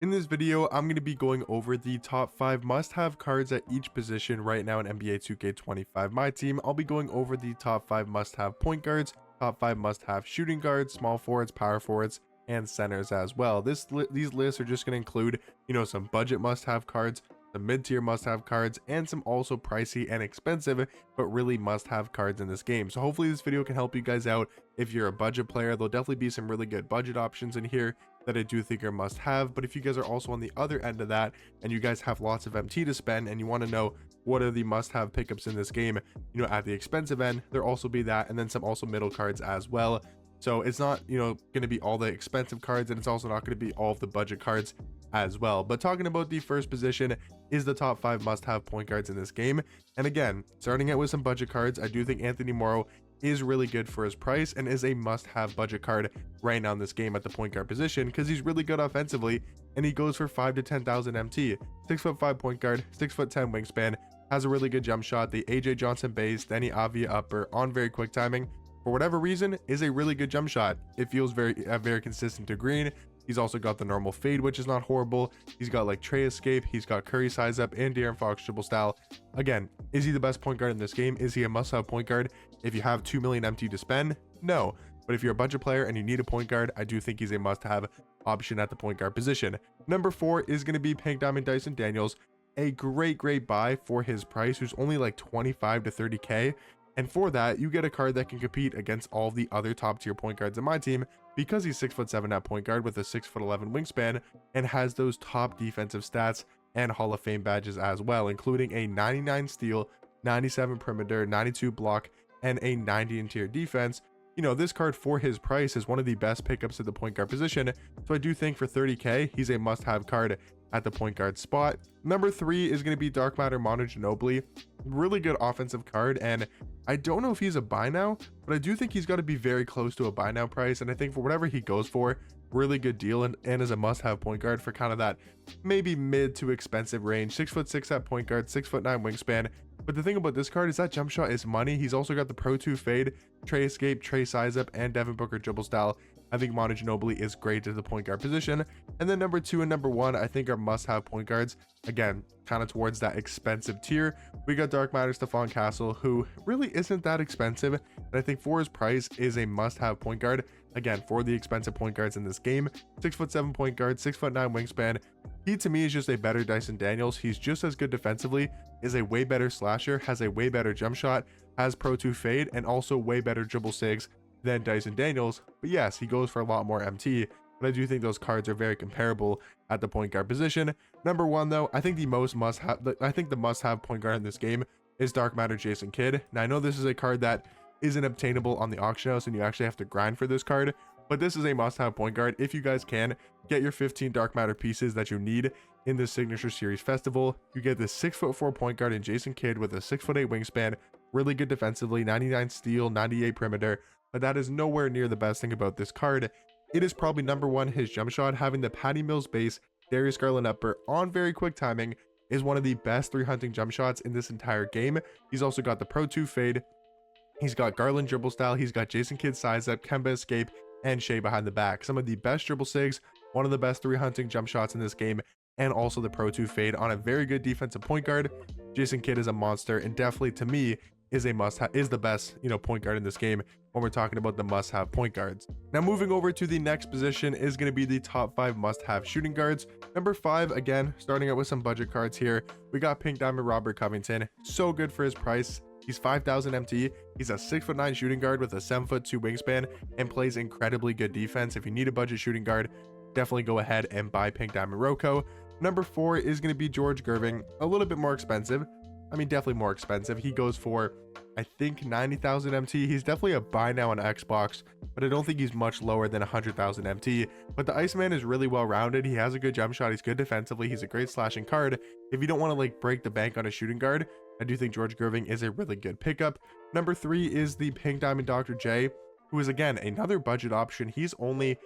In this video, I'm going to be going over the top 5 must-have cards at each position right now in NBA 2K25 My Team. I'll be going over the top 5 must-have point guards, top 5 must-have shooting guards, small forwards, power forwards, and centers as well. These lists are just going to include, some budget must-have cards, some mid-tier must-have cards, and some also pricey and expensive, but really must-have cards in this game. So hopefully this video can help you guys out if you're a budget player. There'll definitely be some really good budget options in here that I do think are must-have. But if you guys are also on the other end of that and you guys have lots of MT to spend and you want to know what are the must-have pickups in this game, at the expensive end, there'll also be that, and then some also middle cards as well. So it's not, going to be all the expensive cards, and it's also not going to be all of the budget cards as well. But talking about the first position is the top 5 must-have point guards in this game. And again, starting out with some budget cards, I do think Anthony Morrow is really good for his price and is a must-have budget card right now in this game at the point guard position, because he's really good offensively and he goes for 5 to 10,000 MT. 6'5" point guard, 6'10" wingspan, has a really good jump shot, the AJ Johnson base, Danny Avia upper on very quick timing. For whatever reason, is a really good jump shot. It feels very consistent to green. He's also got the normal fade, which is not horrible. He's got like Trey escape, he's got Curry size up, and De'Aaron Fox dribble style. Again, is he the best point guard in this game? Is he a must-have point guard if you have 2 million MT to spend? No. But if you're a budget player and you need a point guard, I do think he's a must-have option at the point guard position. Number 4 is going to be Pink Diamond Dyson Daniels. A great buy for his price, who's only like 25 to 30k. And for that, you get a card that can compete against all the other top tier point guards in my team, because he's 6'7" at point guard with a 6'11" wingspan and has those top defensive stats and Hall of Fame badges as well, including a 99 steal, 97 perimeter, 92 block, and a 90 interior defense. This card for his price is one of the best pickups at the point guard position. So I do think for 30k, he's a must-have card at the point guard spot. Number 3 is going to be Dark Matter Manu Ginobili. Really good offensive card, and I don't know if he's a buy now, but I do think he's got to be very close to a buy now price. And I think for whatever he goes for, really good deal, and is a must-have point guard for kind of that maybe mid to expensive range. 6'6" at point guard, 6'9" wingspan. But the thing about this card is that jump shot is money. He's also got the Pro 2 fade, Trey escape, Trey size up, and Devin Booker dribble style. I think Manu Ginobili is great at the point guard position. And then number 2 and number 1, I think are must-have point guards. Again, kind of towards that expensive tier. We got Dark Matter Stephon Castle, who really isn't that expensive, and I think for his price is a must-have point guard. Again, for the expensive point guards in this game, 6'7" point guard, 6'9" wingspan. He to me is just a better Dyson Daniels. He's just as good defensively, is a way better slasher, has a way better jump shot, has Pro 2 fade, and also way better dribble sigs than Dyson Daniels. But yes, he goes for a lot more MT, but I do think those cards are very comparable at the point guard position. Number 1 though, I think the must-have point guard in this game is Dark Matter Jason Kidd. Now I know this is a card that isn't obtainable on the auction house and you actually have to grind for this card, but this is a must-have point guard. If you guys can get your 15 Dark Matter pieces that you need in the Signature Series Festival, you get the 6'4" point guard in Jason Kidd with a 6'8" wingspan, really good defensively, 99 steal, 98 perimeter. But that is nowhere near the best thing about this card. It is probably number 1, his jump shot. Having the Patty Mills base, Darius Garland upper on very quick timing is one of the best 3-hunting jump shots in this entire game. He's also got the Pro 2 fade. He's got Garland dribble style. He's got Jason Kidd size up, Kemba escape, and Shea behind the back. Some of the best dribble sigs, one of the best 3-hunting jump shots in this game, and also the Pro 2 fade on a very good defensive point guard. Jason Kidd is a monster, and definitely to me is a must-have, is the best point guard in this game when we're talking about the must-have point guards. Now moving over to the next position is going to be the top 5 must-have shooting guards. Number 5, again, starting out with some budget cards here, we got Pink Diamond Robert Covington. So good for his price. He's 5,000 MT. He's a 6'9" shooting guard with a 7'2" wingspan and plays incredibly good defense. If you need a budget shooting guard, definitely go ahead and buy Pink Diamond Rocco. Number 4 is going to be George Gerving. A little bit more expensive. I mean, definitely more expensive. He goes for, I think, 90,000 MT. He's definitely a buy now on Xbox, but I don't think he's much lower than 100,000 MT. But the Iceman is really well rounded. He has a good jump shot. He's good defensively. He's a great slashing card. If you don't want to like break the bank on a shooting guard, I do think George Gerving is a really good pickup. Number 3 is the Pink Diamond Dr. J, who is again another budget option. He's only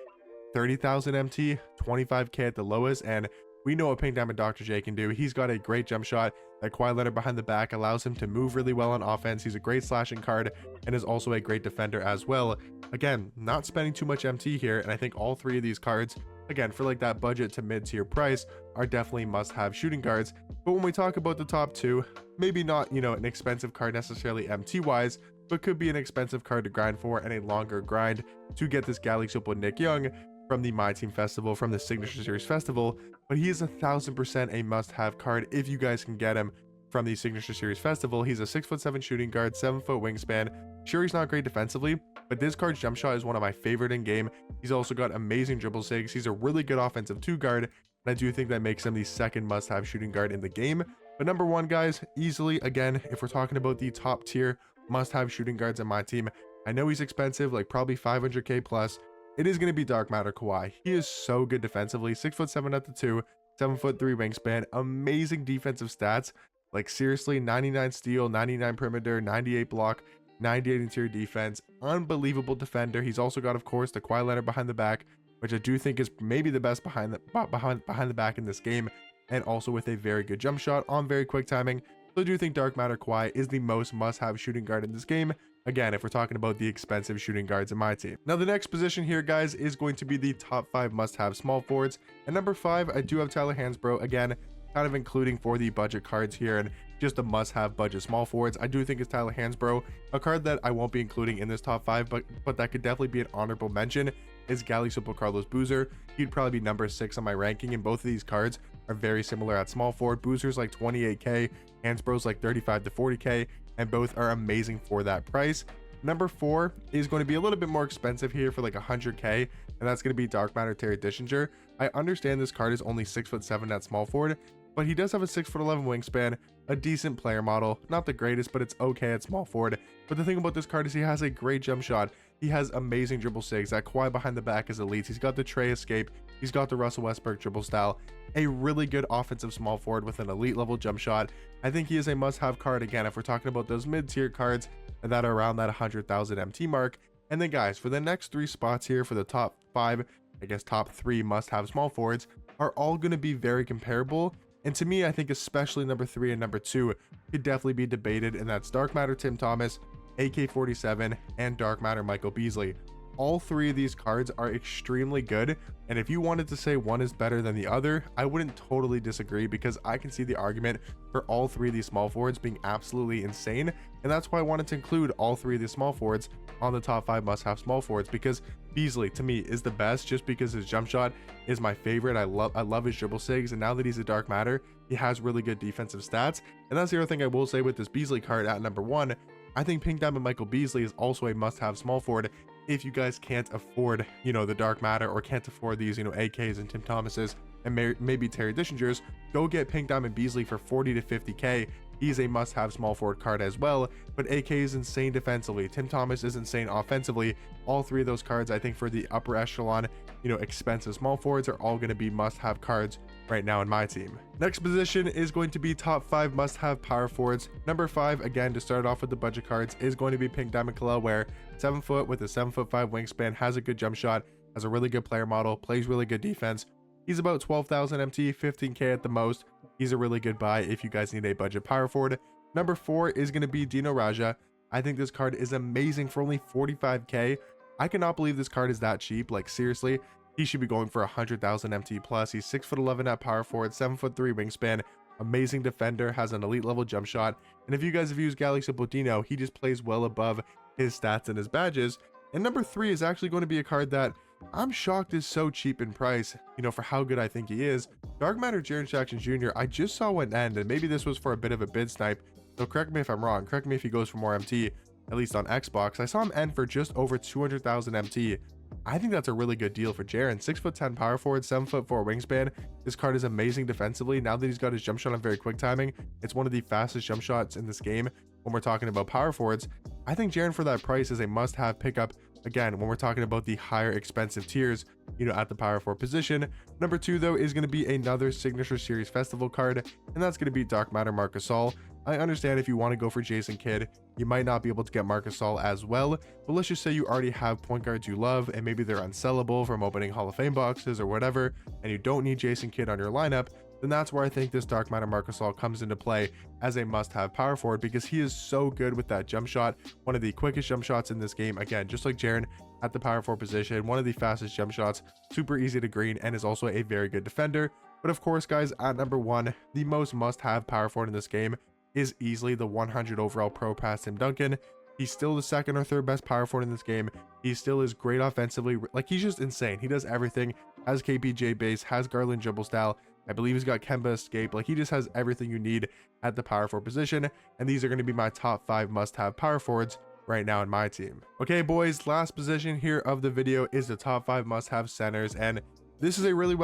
30,000 MT, 25k at the lowest, and we know what Pink Diamond Dr. J can do. He's got a great jump shot. That Kawhi Leonard behind the back allows him to move really well on offense. He's a great slashing card and is also a great defender as well. Again, not spending too much MT here, and I think all 3 of these cards again, for like that budget to mid-tier price, are definitely must-have shooting guards. But when we talk about the top two, maybe not, an expensive card necessarily MT-wise, but could be an expensive card to grind for and a longer grind to get this Galaxy Opal Nick Young from the Myteam Festival, from the Signature Series Festival. But he is 1000% a must-have card if you guys can get him from the Signature Series Festival. He's a 6'7" shooting guard, 7-foot wingspan. Sure, he's not great defensively, but this card's jump shot is one of my favorite in game. He's also got amazing dribble sigs. He's a really good offensive 2-guard, and I do think that makes him the second must-have shooting guard in the game. But number one, guys, easily, again, if we're talking about the top tier must-have shooting guards in my team, I know he's expensive, like probably 500k plus. It is going to be Dark Matter Kawhi. He is so good defensively, 6'7" at the 2, 7'3" wingspan, amazing defensive stats. Like seriously, 99 steal, 99 perimeter, 98 block, 98 interior defense, unbelievable defender. He's also got, of course, the Kawhi Leonard behind the back, which I do think is maybe the best behind the back in this game, and also with a very good jump shot on very quick timing. So I do think Dark Matter Kawhi is the most must-have shooting guard in this game. Again, if we're talking about the expensive shooting guards in my team. Now, the next position here, guys, is going to be the top 5 must-have small forwards. And number 5, I do have Tyler Hansbrough. Again, kind of including for the budget cards here and just a must-have budget small forwards. I do think it's Tyler Hansbrough. A card that I won't be including in this top 5, but that could definitely be an honorable mention is Galaxy Opal Carlos Boozer. He'd probably be number 6 on my ranking, and both of these cards are very similar at small forward. Boozer's like 28k, Hansbrough's like 35 to 40k, and both are amazing for that price. Number 4 is going to be a little bit more expensive here for like 100k, and that's going to be Dark Matter Terry Dischinger. I understand this card is only 6'7" at small forward, but he does have a 6'11" wingspan, a decent player model, not the greatest, but it's okay at small forward. But the thing about this card is he has a great jump shot. He has amazing dribble sigs. That Kawhi behind the back is elite. He's got the Trey escape. He's got the Russell Westbrook dribble style. A really good offensive small forward with an elite level jump shot. I think he is a must-have card, again, if we're talking about those mid-tier cards that are around that 100,000 MT mark. And then, guys, for the next 3 spots here for the top 5, I guess top 3 must-have small forwards are all going to be very comparable. And to me, I think especially number 3 and number 2 could definitely be debated, and that's Dark Matter Tim Thomas, AK-47, and Dark Matter Michael Beasley. All 3 of these cards are extremely good, and if you wanted to say one is better than the other, I wouldn't totally disagree, because I can see the argument for all 3 of these small forwards being absolutely insane, and that's why I wanted to include all 3 of these small forwards on the top 5 must-have small forwards, because Beasley to me is the best just because his jump shot is my favorite. I love his dribble sigs, and now that he's a Dark Matter, he has really good defensive stats. And that's the other thing I will say with this Beasley card at number 1. I think Pink Diamond Michael Beasley is also a must-have small forward if you guys can't afford, the Dark Matter, or can't afford these, AKs and Tim Thomases and maybe Terry Dischingers. Go get Pink Diamond Beasley for 40 to 50k. He's a must-have small forward card as well, but AK is insane defensively. Tim Thomas is insane offensively. All 3 of those cards, I think, for the upper echelon, expensive small forwards are all going to be must-have cards right now in my team. Next position is going to be top 5 must-have power forwards. Number 5, again, to start off with the budget cards, is going to be Pink Diamond Khalil Ware, 7 foot with a 7'5" wingspan, has a good jump shot, has a really good player model, plays really good defense. He's about 12,000 MT, 15k at the most. He's a really good buy if you guys need a budget power forward. Number 4 is going to be Dino Raja. I think this card is amazing for only 45k. I cannot believe this card is that cheap. Like seriously, he should be going for 100,000 MT plus. He's 6'11" at power forward, 7'3" wingspan, amazing defender, has an elite level jump shot. And if you guys have used Galaxy Opal Dino, he just plays well above his stats and his badges. And number 3 is actually going to be a card that I'm shocked is so cheap in price, for how good I think he is. Dark Matter Jaren Jackson Jr. I just saw one end, and maybe this was for a bit of a bid snipe, so correct me if I'm wrong. Correct me if he goes for more MT, at least on Xbox. I saw him end for just over 200,000 MT. I think that's a really good deal for Jaren. 6'10" power forward, 7'4" wingspan. This card is amazing defensively. Now that he's got his jump shot on very quick timing, it's one of the fastest jump shots in this game when we're talking about power forwards. I think Jaren for that price is a must-have pickup. Again, when we're talking about the higher expensive tiers, at the power forward position. Number 2, though, is going to be another Signature Series Festival card, and that's going to be Dark Matter Marc Gasol. I understand if you want to go for Jason Kidd, you might not be able to get Marc Gasol as well, but let's just say you already have point guards you love, and maybe they're unsellable from opening Hall of Fame boxes or whatever, and you don't need Jason Kidd on your lineup. then that's where I think this Dark Matter Marc Gasol comes into play as a must-have power forward, because he is so good with that jump shot. One of the quickest jump shots in this game, again, just like Jaren at the power forward position, one of the fastest jump shots, super easy to green, and is also a very good defender. But of course, guys, at number 1, the most must-have power forward in this game is easily the 100 overall pro pass Tim Duncan. He's still the second or third best power forward in this game. He still is great offensively. Like, he's just insane. He does everything. Has KPJ base, has Garland dribble style. I believe he's got Kemba escape. Like, he just has everything you need at the power forward position. And these are going to be my top 5 must-have power forwards right now in my team. Okay, boys, last position here of the video is the top 5 must-have centers. And this is a really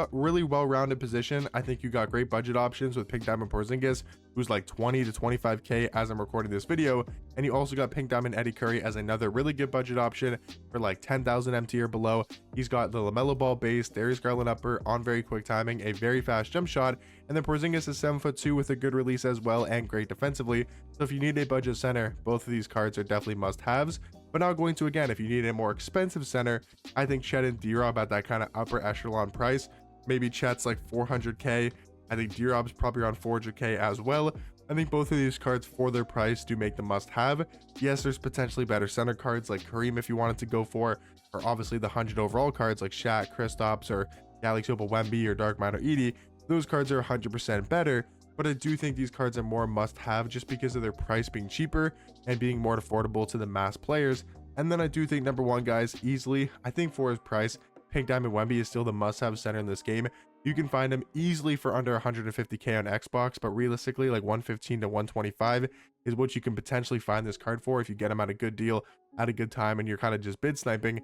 well-rounded position. I think you got great budget options with Pink Diamond Porzingis, who's like 20 to 25k as I'm recording this video, and you also got Pink Diamond Eddie Curry as another really good budget option for like 10,000 MT or below. He's got the LaMelo Ball base, Darius Garland upper on very quick timing, a very fast jump shot, and then Porzingis is 7'2" with a good release as well and great defensively. So if you need a budget center, both of these cards are definitely must-haves. But now going to, again, if you need a more expensive center, I think Chet and D-Rob at that kind of upper echelon price. Maybe Chet's like 400k. I think D-Rob's probably around 400k as well. I think both of these cards for their price do make the must-have. Yes, there's potentially better center cards like Kareem if you wanted to go for, or obviously the 100 overall cards like Shaq, Kristaps, or Alex Wemby or Dark Matter Edie. Those cards are 100% better. But I do think these cards are more must-have just because of their price being cheaper and being more affordable to the mass players. And then I do think number 1, guys, easily, I think for his price, Pink Diamond Wemby is still the must-have center in this game. You can find him easily for under 150k on Xbox, but realistically, like 115 to 125 is what you can potentially find this card for if you get him at a good deal, at a good time, and you're kind of just bid sniping.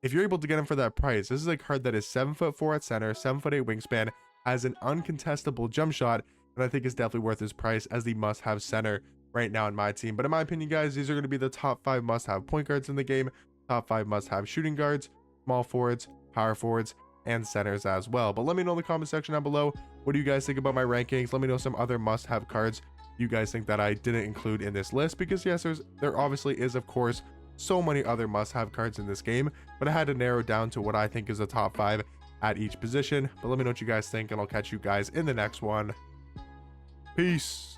If you're able to get him for that price, this is a card that is 7'4" at center, 7'8" wingspan, has an uncontestable jump shot, and I think it's definitely worth his price as the must-have center right now in my team. But in my opinion, guys, these are going to be the top 5 must-have point guards in the game, top 5 must-have shooting guards, small forwards, power forwards, and centers as well. But let me know in the comment section down below, what do you guys think about my rankings? Let me know some other must-have cards you guys think that I didn't include in this list, because yes, there obviously is, of course, so many other must-have cards in this game, but I had to narrow down to what I think is the top 5 at each position. But let me know what you guys think, and I'll catch you guys in the next one. Peace.